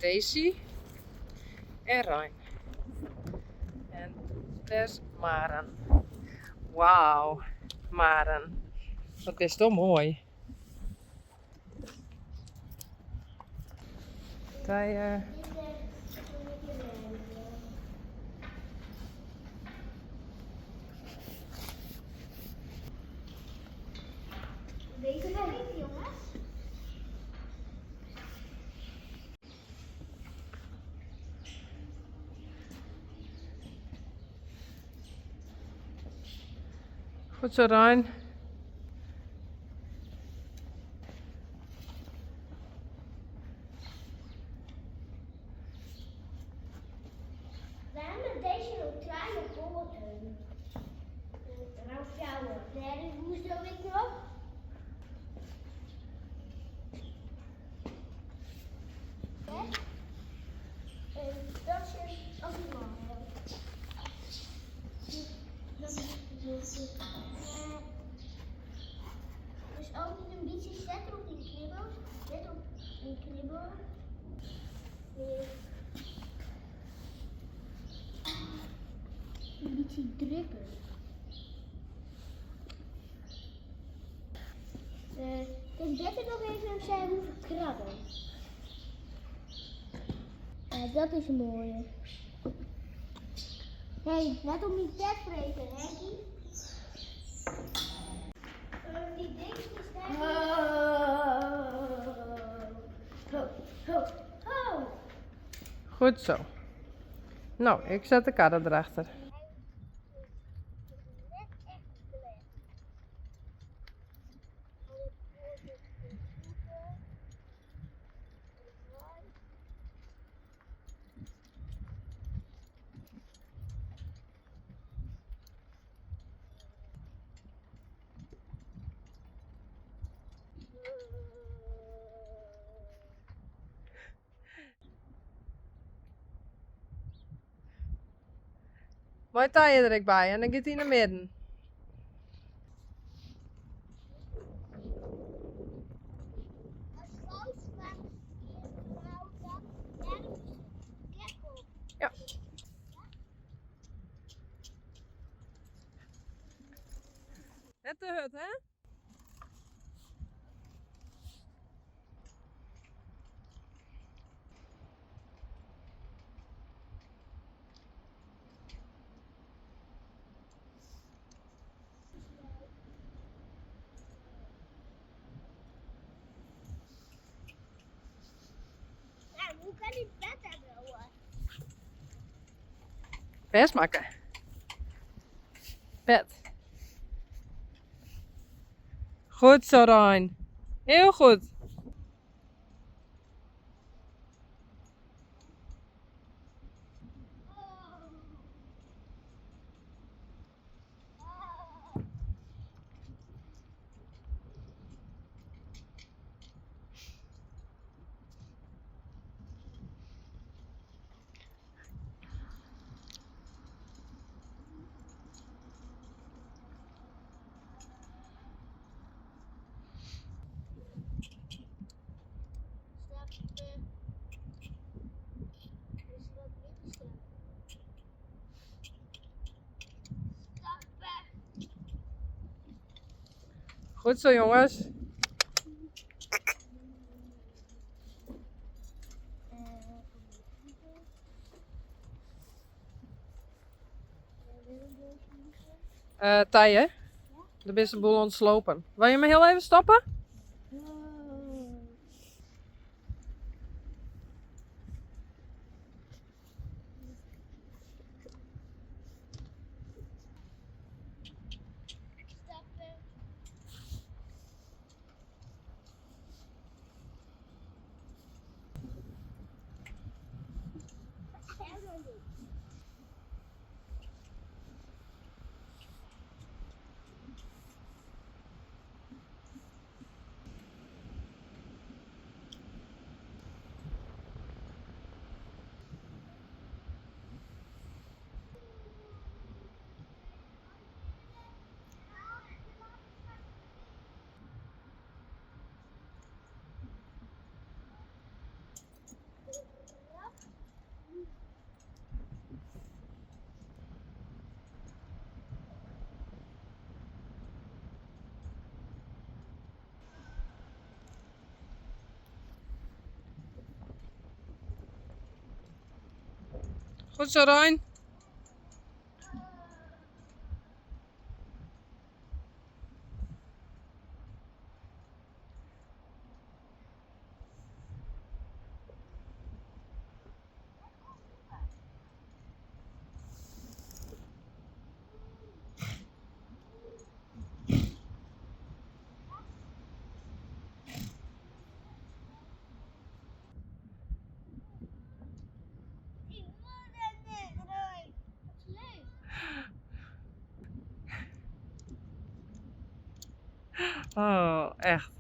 Daisy en Rijn. En daar is Maren. Wauw, Maren. Dat is toch mooi. Wij, Deze gaan niet, jongens. Goed zo, Rijn. We hebben deze nog kleine poorten. Nou, sjouwen. Derde, hoe zo ik nog? Dat is ook niet belangrijk. Dus altijd een beetje zetten op die knibbels. Zet op een knibbel. Een beetje drukken. Het is beter nog even als zij hoeven krabben. Ja, dat is mooi. Hé, let op niet vet vreten, Henkie. Die dingetjes daar. Ho. Goed zo. Nou, ik zet de kar erachter. Mooi taaien er ik bij en dan gaat hij naar midden. Ja. Net de hut, hè? Ja, hoe kan ik dat hebben hoor? Best maken. Pet. Goed zo, Rijn. Heel goed. Goed zo, jongens. Taaien. De beste boel ontslopen. Wil je me heel even stoppen? Goed zo, Rijn. Oh, echt.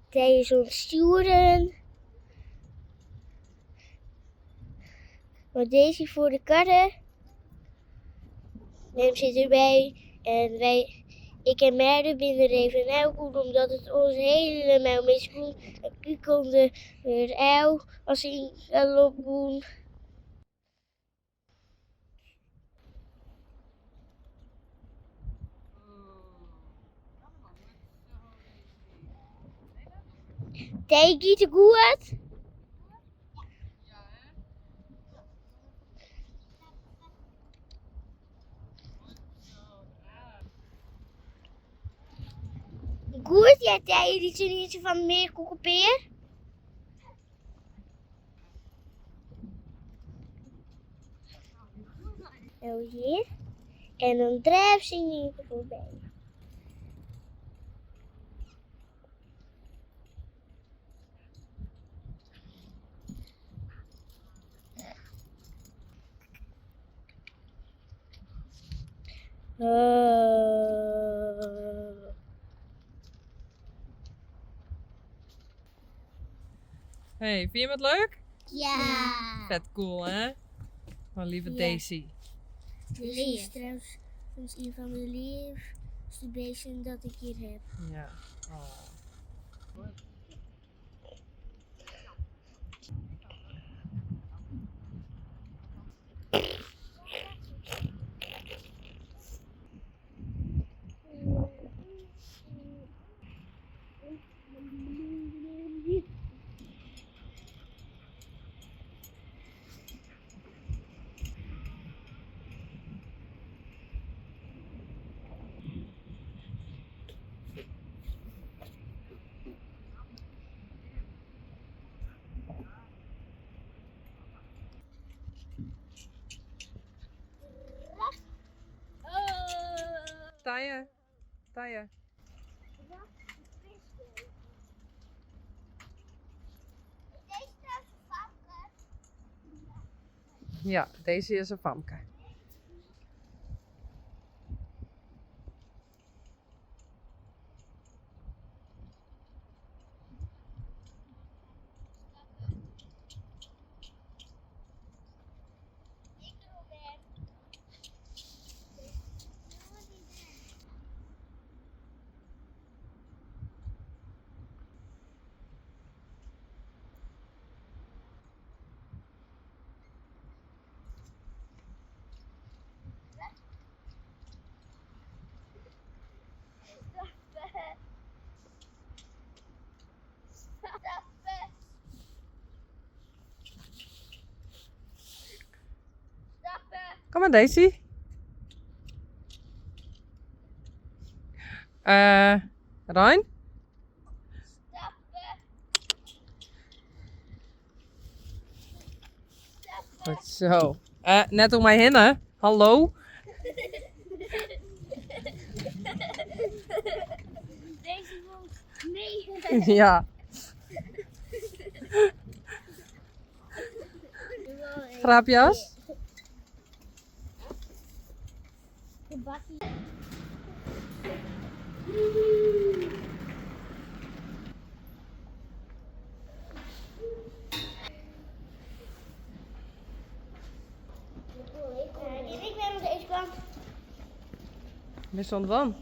Deze ontsturen. Maar deze voor de karren. Rem zit erbij. En ik en Merle binden even een uilkoen omdat het ons helemaal misgroen. En konden weer uil als in galop doen. Take it goed. Goed, ja, jij die zin van meer koekenpeer. Nou hier. En dan drijft ze niet voorbij. Hey, vind je het leuk? Ja. Vet cool, hè? Mijn lieve Ja. Daisy. Dit is trouwens een van de liefste beesten dat ik hier heb. Ja. Oh. Taaien. Taaien. Ja, deze is een famke. Kom maar, Daisy. Rijn? Goed zo. Net om mij heen, hè? Hallo? Deze moet mee. Ja. Grapjas? Ik ben aan deze kant. Mis dan dan?